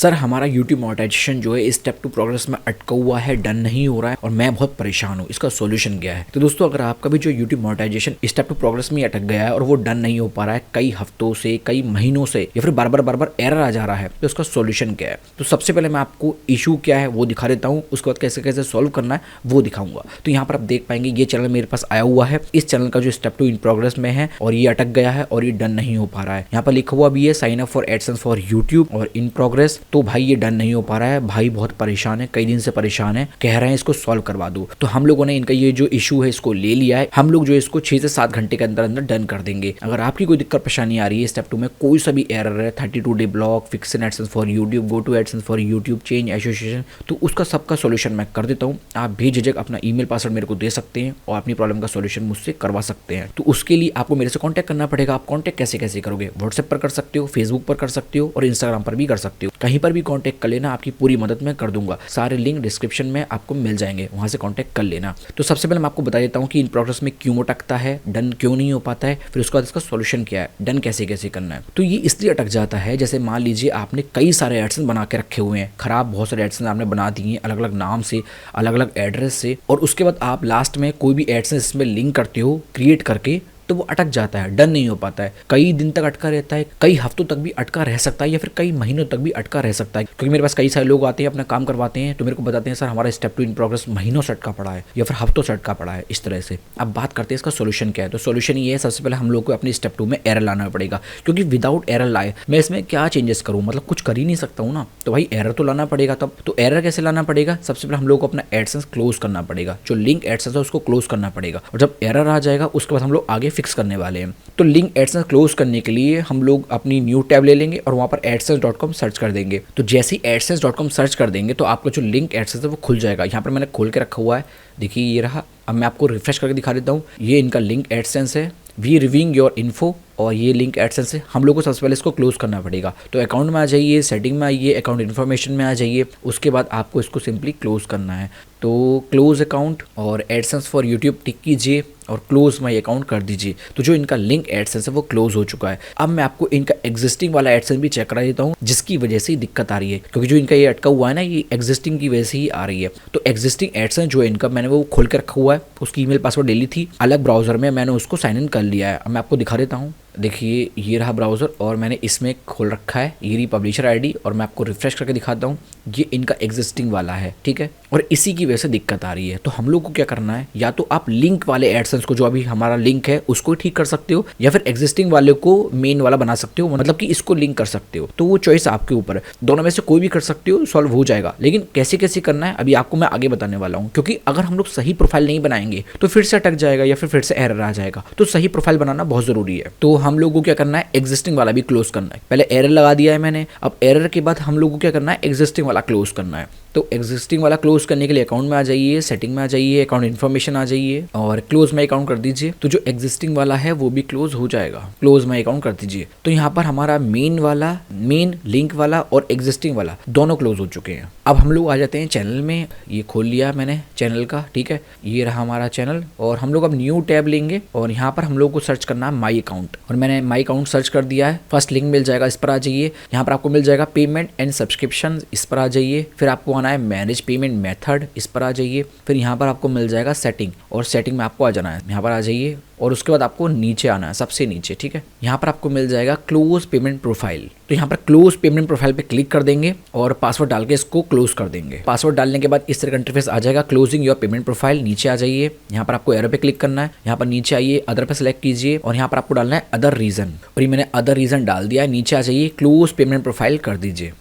Sir हमारा YouTube monetization जो है स्टेप टू प्रोग्रेस में अटका हुआ है, डन नहीं हो रहा है और मैं बहुत परेशान हूँ। इसका सॉल्यूशन क्या है? तो दोस्तों अगर आपका भी जो YouTube monetisation step two progress में अटक गया है और वो डन नहीं हो पा रहा है कई हफ्तों से, कई महीनों से, या फिर बार बार एरर आ जा रहा है, तो इसका सॉल्यूशन क्या है? तो सबसे पहले मैं आपको इशू क्या है वो दिखा देता हूँ, उसके बाद कैसे कैसे सॉल्व करना है वो दिखाऊंगा। तो यहाँ पर आप देख पाएंगे ये चैनल मेरे पास आया हुआ है, इस चैनल का जो स्टेप टू इन प्रोग्रेस में है और ये अटक गया है और ये डन नहीं हो पा रहा है। यहाँ पर लिखा हुआ भी है sign up for AdSense for YouTube और इन प्रोग्रेस। तो भाई ये डन नहीं हो पा रहा है, भाई बहुत परेशान है, कई दिन से परेशान है, कह रहे हैं इसको सॉल्व करवा दो। तो हम लोगों ने इनका ये जो इशू है इसको ले लिया है, हम लोग जो इसको 6 से 7 घंटे के अंदर अंदर डन कर देंगे। अगर आपकी कोई दिक्कत परेशानी आ रही है स्टेप 2 में, कोई सा भी एरर है, 32 day block, fix AdSense for YouTube, go to AdSense for YouTube, change association, तो उसका सबका सॉल्यूशन मैं कर देता हूँ। आप बेझिझक अपना ईमेल पासवर्ड मेरे को दे सकते हैं और अपनी प्रॉब्लम का सॉल्यूशन मुझसे करवा सकते हैं। तो उसके लिए आपको मेरे से कांटेक्ट करना पड़ेगा। आप कांटेक्ट कैसे कैसे करोगे? व्हाट्सएप पर कर सकते हो, फेसबुक पर कर सकते हो और इंस्टाग्राम पर भी कर सकते हो। कहीं पर भी कांटेक्ट कर लेना, आपकी पूरी मदद मैं कर दूंगा। सारे लिंक डिस्क्रिप्शन में आपको मिल जाएंगे, वहां से कांटेक्ट कर लेना। तो सबसे पहले मैं आपको बता देता हूँ कि इन प्रोग्रेस में क्यों अटकता है, डन क्यों नहीं हो पाता है, फिर उसके बाद इसका सॉल्यूशन क्या है, डन कैसे कैसे करना है। तो ये इसलिए अटक जाता है, जैसे मान लीजिए आपने कई सारे एडसेंस बना के रखे हुए हैं, खराब बहुत सारे एडसेंस आपने बना दिए अलग अलग नाम से, अलग अलग एड्रेस से, और उसके बाद आप लास्ट में कोई भी एडसेंस इसमें लिंक करते हो क्रिएट करके, तो वो अटक जाता है, डन नहीं हो पाता है। कई दिन तक अटका रहता है, कई हफ्तों तक भी अटका रह सकता है, या फिर कई महीनों तक भी अटका रह सकता है। क्योंकि मेरे पास कई सारे लोग आते हैं, अपना काम करवाते हैं, तो मेरे को बताते हैं सर हमारा स्टेप 2 इन प्रोग्रेस महीनों से अटका पड़ा है या फिर हफ्तों से अटका पड़ा है, इस तरह से। अब बात करते हैं इसका सोल्यूशन क्या है। तो सोल्यूशन ये है, सबसे पहले हम लोग को अपने स्टेप 2 में एरर लाना पड़ेगा, क्योंकि विदाउट एरर लाए मैं इसमें क्या चेंजेस करूँ, मतलब कुछ कर ही नहीं सकता हूँ ना। तो भाई एरर तो लाना पड़ेगा। तब तो एरर कैसे लाना पड़ेगा? सबसे पहले हम लोग को अपना एडसेंस क्लोज करना पड़ेगा, जो लिंक एडसेंस है उसको क्लोज करना पड़ेगा, और जब एरर आ जाएगा उसके बाद हम लोग आगे फिक्स करने वाले हैं। तो लिंक एडसेंस क्लोज करने के लिए हम लोग अपनी न्यू टैब ले लेंगे और वहाँ पर adsense.com सर्च कर देंगे। तो जैसे ही adsense.com सर्च कर देंगे तो आपका जो लिंक एडसेंस है वो खुल जाएगा। यहाँ पर मैंने खोल के रखा हुआ है, देखिए ये रहा। अब मैं आपको रिफ्रेश करके दिखा देता हूँ। ये इनका लिंक एडसेंस है, वी रिव्यूइंग योर इन्फो, और ये लिंक एडसेंस है। हम लोग को सबसे पहले इसको क्लोज करना पड़ेगा। तो अकाउंट में आ जाइए, सेटिंग में आइए, अकाउंट इन्फॉर्मेशन में आ जाइए, उसके बाद आपको इसको सिंपली क्लोज करना है। तो क्लोज अकाउंट और एडसेंस फॉर यूट्यूब टिक कीजिए और क्लोज माई अकाउंट कर दीजिए। तो जो इनका लिंक एडसेंस है वो क्लोज हो चुका है। अब मैं आपको इनका एग्जिस्टिंग वाला एडसेंस भी चेक करा देता हूँ, जिसकी वजह से दिक्कत आ रही है, क्योंकि जो इनका ये अटका हुआ है ना, ये एग्जिस्टिंग की वजह से ही आ रही है। तो एग्जिस्टिंग एडसेंस जो है इनका, मैंने वो खोल के रखा हुआ है, उसकी ईमेल पासवर्ड ले ली थी अलग ब्राउजर में, मैंने उसको साइन इन कर लिया है। अब मैं आपको दिखा देता हूँ, देखिए ये रहा ब्राउज़र और मैंने इसमें खोल रखा है, ये रही पब्लिशर आईडी, और मैं आपको रिफ्रेश करके दिखाता हूँ। ये इनका एग्जिस्टिंग वाला है, ठीक है, और इसी की वजह से दिक्कत आ रही है। तो हम लोग को क्या करना है, या तो आप लिंक वाले एडसेंस को, जो अभी हमारा लिंक है उसको ठीक कर सकते हो, या फिर एग्जिस्टिंग वाले को मेन वाला बना सकते हो, मतलब कि इसको लिंक कर सकते हो। तो वो चॉइस आपके ऊपर है, दोनों में से कोई भी कर सकते हो, सॉल्व हो जाएगा। लेकिन कैसे कैसे करना है अभी आपको मैं आगे बताने वाला हूँ, क्योंकि अगर हम लोग सही प्रोफाइल नहीं बनाएंगे तो फिर से अटक जाएगा या फिर से एरर आ जाएगा। तो सही प्रोफाइल बनाना बहुत जरूरी है। तो हम लोग को क्या करना है, एग्जिस्टिंग वाला भी क्लोज करना है। पहले एरर लगा दिया है मैंने, अब एरर के बाद हम लोग को क्या करना है, एग्जिस्टिंग वाला क्लोज करना है। तो एग्जिस्टिंग वाला क्लोज करने के लिए अकाउंट में आ जाइए, सेटिंग में आ जाइए, अकाउंट इन्फॉर्मेशन आ जाइए और क्लोज माई अकाउंट कर दीजिए। तो जो एग्जिस्टिंग वाला है वो भी क्लोज हो जाएगा, क्लोज माई अकाउंट कर दीजिए। तो यहाँ पर हमारा मेन लिंक वाला और एग्जिस्टिंग वाला दोनों क्लोज हो चुके हैं। अब हम लोग आ जाते हैं चैनल में, ये खोल लिया मैंने चैनल का, ठीक है, ये रहा हमारा चैनल, और हम लोग अब न्यू टैब लेंगे और यहाँ पर हम लोग को सर्च करना है माई अकाउंट, और मैंने माई अकाउंट सर्च कर दिया है। फर्स्ट लिंक मिल जाएगा, इस पर आ जाइए। यहाँ पर आपको मिल जाएगा पेमेंट एंड सब्सक्रिप्शन, इस पर आ जाइए। फिर आपको आना है मैनेज पेमेंट मेथड, इस पर आ जाइए। फिर यहाँ पर आपको मिल जाएगा सेटिंग, और सेटिंग में आपको आ जाना है, यहाँ पर आ जाइए, और उसके बाद आपको नीचे आना है, सबसे नीचे, ठीक है। यहाँ पर आपको मिल जाएगा क्लोज पेमेंट प्रोफाइल। तो यहाँ पर क्लोज पेमेंट प्रोफाइल पे क्लिक कर देंगे और पासवर्ड डाल के इसको क्लोज कर देंगे। पासवर्ड डालने के बाद इस तरह का इंटरफेस आ जाएगा, क्लोजिंग योर पेमेंट प्रोफाइल। नीचे आ जाइए, यहाँ पर आपको एरो पे क्लिक करना है, यहाँ पर नीचे आइए, अदर पे सेलेक्ट कीजिए और यहाँ पर आपको डालना है अदर रीजन, और ये मैंने अदर रीजन डाल दिया है। नीचे आ जाइए, क्लोज पेमेंट प्रोफाइल कर दीजिए।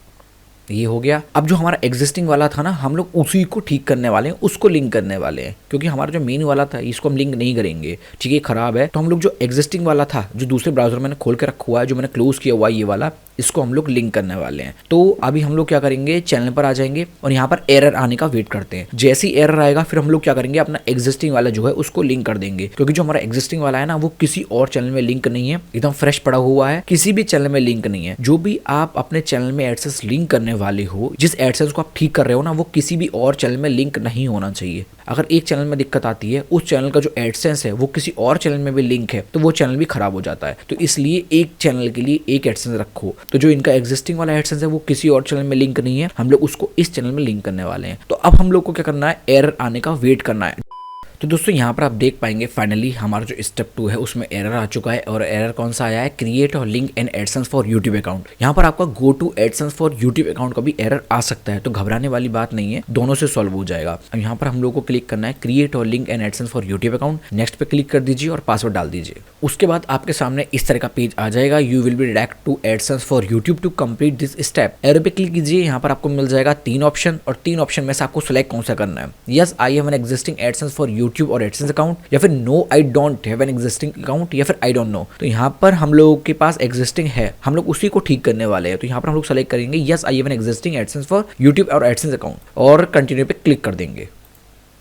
ये हो गया। अब जो हमारा एग्जिस्टिंग वाला था ना, हम लोग उसी को ठीक करने वाले हैं, उसको लिंक करने वाले हैं, क्योंकि हमारा जो मेन वाला था इसको हम लिंक नहीं करेंगे, ठीक है, खराब है। तो हम लोग जो एग्जिस्टिंग वाला था, जो दूसरे ब्राउजर मैंने खोल के रखा हुआ है, जो मैंने क्लोज किया हुआ है, ये वाला, इसको हम लोग लिंक करने वाले हैं। तो अभी हम लोग क्या करेंगे, चैनल पर आ जाएंगे और यहाँ पर एरर आने का वेट करते हैं। जैसे ही एरर आएगा फिर हम लोग क्या करेंगे, अपना एग्जिस्टिंग वाला जो है उसको लिंक कर देंगे, क्योंकि जो हमारा एग्जिस्टिंग वाला है ना, वो किसी और चैनल में लिंक नहीं है, एकदम फ्रेश पड़ा हुआ है, किसी भी चैनल में लिंक नहीं है। जो भी आप अपने चैनल में एडसेंस लिंक करने वाले हो, जिस एडसेंस को आप ठीक कर रहे हो ना, वो किसी भी और चैनल में लिंक नहीं होना चाहिए। अगर एक चैनल में दिक्कत आती है, उस चैनल का जो एडसेंस है वो किसी और चैनल में भी लिंक है, तो वो चैनल भी खराब हो जाता है। तो इसलिए एक चैनल के लिए एक एडसेंस रखो। तो जो इनका एग्जिस्टिंग वाला एडसेंस है वो किसी और चैनल में लिंक नहीं है, हम लोग उसको इस चैनल में लिंक करने वाले हैं। तो अब हम लोग को क्या करना है, एरर आने का वेट करना है। तो दोस्तों यहाँ पर आप देख पाएंगे फाइनली हमारा जो स्टेप 2 है उसमें एरर आ चुका है। और एरर कौन सा आया है, क्रिएट और link an AdSense for YouTube account. यहाँ पर आपका go to AdSense for YouTube account का भी एरर आ सकता है, तो घबराने वाली बात नहीं है, दोनों से सॉल्व हो जाएगा। अब यहाँ पर हम लोग को क्लिक करना है क्रिएट और link an AdSense for YouTube account. Next पे क्लिक कर दीजिए और पासवर्ड डाल दीजिए। उसके बाद आपके सामने इस तरह का पेज आ जाएगा, you will be direct to AdSense for YouTube to complete this step. Arrow पे क्लिक कीजिए। यहाँ पर आपको मिल जाएगा 3 ऑप्शन और 3 ऑप्शन में से आपको सिलेक्ट कौन सा करना है, yes I have an existing AdSense for YouTube और एडसेंस अकाउंट, या फिर no I don't have an existing account, या फिर आई डोंट नो। तो यहाँ पर हम लोगों के पास एग्जिस्टिंग है, हम लोग उसी को ठीक करने वाले हैं। तो यहाँ पर हम लोग सेलेक्ट करेंगे yes I have an existing AdSense for YouTube और एडसेंस अकाउंट और कंटिन्यू पे क्लिक कर देंगे।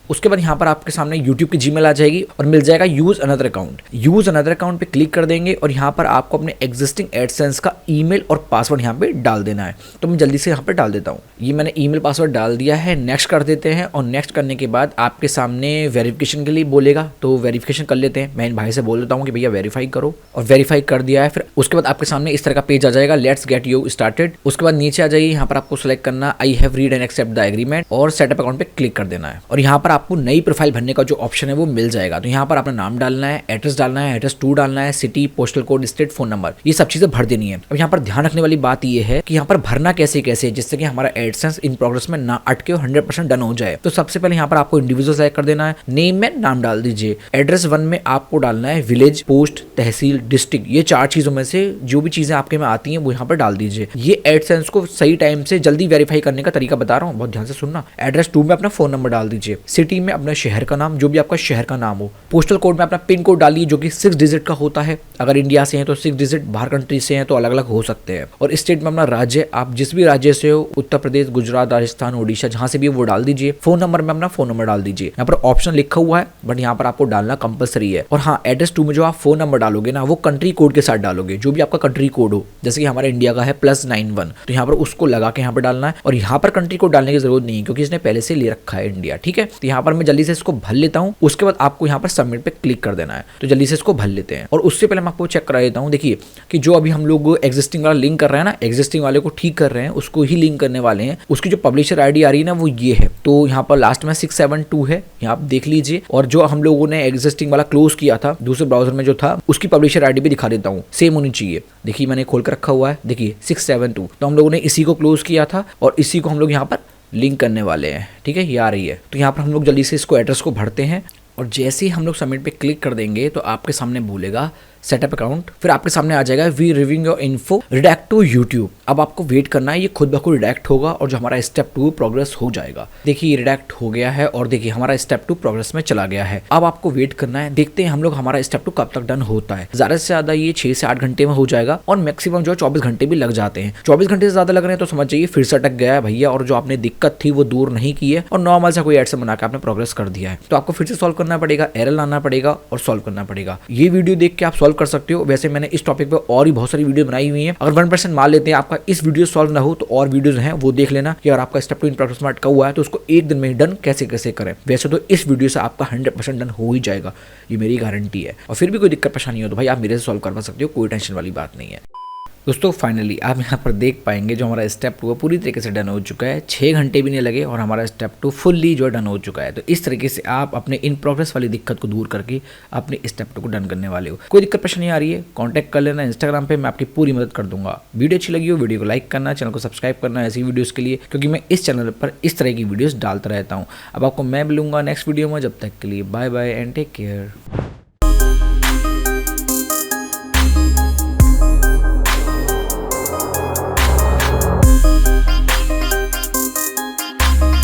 उसके बाद यहाँ पर आपके सामने YouTube की जीमेल आ जाएगी और मिल जाएगा use another account. Use another account पे क्लिक कर देंगे और यहाँ पर आपको अपने एग्जिस्टिंग एडसेंस का ईमेल और पासवर्ड यहाँ पे डाल देना है। तो मैं जल्दी से यहाँ पे डाल देता हूँ। ये मैंने ईमेल पासवर्ड डाल दिया है। नेक्स्ट कर देते हैं और नेक्स्ट करने के बाद आपके सामने वेरिफिकेशन के लिए बोलेगा, तो वेरिफिकेशन कर लेते हैं। मैं इन भाई से बोल देता हूँ कि भैया वेरीफाई करो, और वेरीफाई कर दिया है। फिर उसके बाद आपके सामने इस तरह का पेज आ जाएगा, लेट्स गेट यू स्टार्टेड। उसके बाद नीचे आ जाइए, यहाँ पर आपको सेलेक्ट करना I have read and accept the agreement और सेटअप अकाउंट पे क्लिक कर देना है। और यहाँ पर आपको नई प्रोफाइल भरने का जो ऑप्शन है वो मिल जाएगा। तो यहाँ पर अपना नाम डालना है, एड्रेस डालना है, एड्रेस 2 डालना है, city, postal code, state, phone number, ये सब चीजें भर देनी है। अब यहाँ पर ध्यान रखने वाली बात ये है कि यहाँ पर भरना कैसे कैसे, जिससे कि हमारा एडसेंस इन प्रोग्रेस में ना अटके और 100% डन हो जाए। तो सबसे पहले यहाँ पर आपको इंडिविजुअल सेलेक्ट कर देना है। नेम में नाम डाल दीजिए। एड्रेस 1 में आपको डालना है विलेज, पोस्ट, तहसील, डिस्ट्रिक्ट, ये 4 चीजों में से जो भी चीजें आपके में आती हैं वो यहाँ पर डाल दीजिए। ये एडसेंस को सही टाइम से जल्दी वेरीफाई करने का तरीका बता रहा हूँ, बहुत ध्यान से सुनना। एड्रेस 2 में अपना फोन नंबर डाल दीजिए। सिटी में अपना शहर का नाम, जो भी आपका शहर का नाम हो। पोस्टल कोड में अपना पिन कोड डालिए जो कि 6 डिजिट का होता है। अगर इंडिया से हैं तो 6 डिजिट, बाहर कंट्री से हैं तो अलग अलग हो सकते हैं। और स्टेट में अपना राज्य, आप जिस भी राज्य से हो, उत्तर प्रदेश, गुजरात, राजस्थान, ओडिशा, जहां से भी वो डाल दीजिए। फोन नंबर में अपना फोन नंबर डाल दीजिए। यहाँ पर ऑप्शन लिखा हुआ है बट यहाँ पर आपको डालना कंपलसरी है। और हाँ, एड्रेस 2 में जो आप फोन नंबर डालोगे ना वो कंट्री कोड के साथ डालोगे, जो भी आपका कंट्री कोड हो। जैसे कि हमारे इंडिया का है +91, तो यहाँ पर उसको लगा के यहाँ पर डालना है। और यहाँ पर कंट्री कोड डालने की जरूरत नहीं है क्योंकि इसने पहले से ले रखा है इंडिया, ठीक है। तो यहाँ पर मैं जल्दी से इसको भर लेता हूँ। उसके बाद आपको यहाँ पर सबमिट पे क्लिक कर देना है। तो जल्दी से इसको भर लेते हैं। और उससे पहले मैं आपको चेक करा देता हूँ। देखिए कि जो अभी हम लोग एग्जिस्टिंग वाला लिंक कर रहे हैं ना, एग्जिस्टिंग वाले को ठीक कर रहे हैं, उसको ही लिंक करने वाले हैं। उसकी जो पब्लिशर आईडी आ रही है ना वो ये है। तो यहाँ पर लास्ट में 672 है, यहाँ आप देख लीजिए। और जो हम लोगों ने एग्जिस्टिंग वाला क्लोज किया था दूसरे ब्राउजर में जो था, उसकी पब्लिशर आईडी भी दिखा देता हूँ, सेम होनी चाहिए। देखिए मैंने खोल कर रखा हुआ है, देखिए 672। तो हम लोगों ने इसी को क्लोज किया था और इसी को हम लोग यहाँ पर लिंक करने वाले हैं, ठीक है। ये आ रही है। तो यहाँ पर हम लोग जल्दी से इसको एड्रेस को भरते हैं। और जैसे ही हम लोग सबमिट पे क्लिक कर देंगे तो आपके सामने बोलेगा सेटअप अकाउंट। फिर आपके सामने आ जाएगा we reviewing your info redirect to YouTube. अब आपको वेट करना है, ये खुद ब खुद रिडायरेक्ट होगा और जो हमारा स्टेप 2 प्रोग्रेस हो जाएगा। देखिए रिडायरेक्ट हो गया है और देखिए हमारा स्टेप 2 प्रोग्रेस में चला गया है। अब आपको वेट करना है, देखते हैं हम लोग हमारा स्टेप 2 कब तक डन होता है। ज्यादा से ज्यादा ये 6 से 8 घंटे में हो जाएगा और मैक्सिमम जो 24 घंटे भी लग जाते हैं। 24 घंटे से ज्यादा लग रहे हैं तो समझ जाइए फिर से अटक गया है भैया, और जो आपने दिक्कत थी वो दूर नहीं की है और नॉर्मल सा कोई एडसेंस बना के आपने प्रोग्रेस कर दिया है। तो आपको फिर से सॉल्व करना पड़ेगा, एरर लाना पड़ेगा और सॉल्व करना पड़ेगा। ये वीडियो देख के आप सॉल्व कर सकते हो। वैसे मैंने इस टॉपिक पे और भी बहुत सारी वीडियो बनाई हुई हैं। अगर 1% मान लेते हैं आपका इस वीडियो सॉल्व ना हो तो और वीडियोस हैं वो देख लेना कि अगर आपका स्टेप 2 इन प्रोग्रेस में अटका हुआ है तो उसको एक दिन में ही डन कैसे कैसे करें। वैसे तो इस वीडियो से आपका 100% डन हो ही जाएगा, ये मेरी गारंटी है। और फिर भी कोई दिक्कत परेशानी हो तो भाई आप मेरे से सॉल्व करवा सकते हो, कोई टेंशन वाली बात नहीं है। दोस्तों फाइनली आप यहाँ पर देख पाएंगे जो हमारा स्टेप 2 पूरी तरीके से डन हो चुका है। 6 घंटे भी नहीं लगे और हमारा स्टेप 2 फुल्ली जो डन हो चुका है। तो इस तरीके से आप अपने इन प्रोग्रेस वाली दिक्कत को दूर करके अपने स्टेप 2 को डन करने वाले हो। कोई दिक्कत परेशानी आ रही है कॉन्टैक्ट कर लेना इंस्टाग्राम पे, मैं आपकी पूरी मदद कर दूंगा। वीडियो अच्छी लगी हो वीडियो को लाइक करना, चैनल को सब्सक्राइब करना ऐसी वीडियोज़ के लिए, क्योंकि मैं इस चैनल पर इस तरह की वीडियोज़ डालता रहता हूँ। अब आपको मैं मिलूंगा नेक्स्ट वीडियो में, जब तक के लिए bye bye and take care.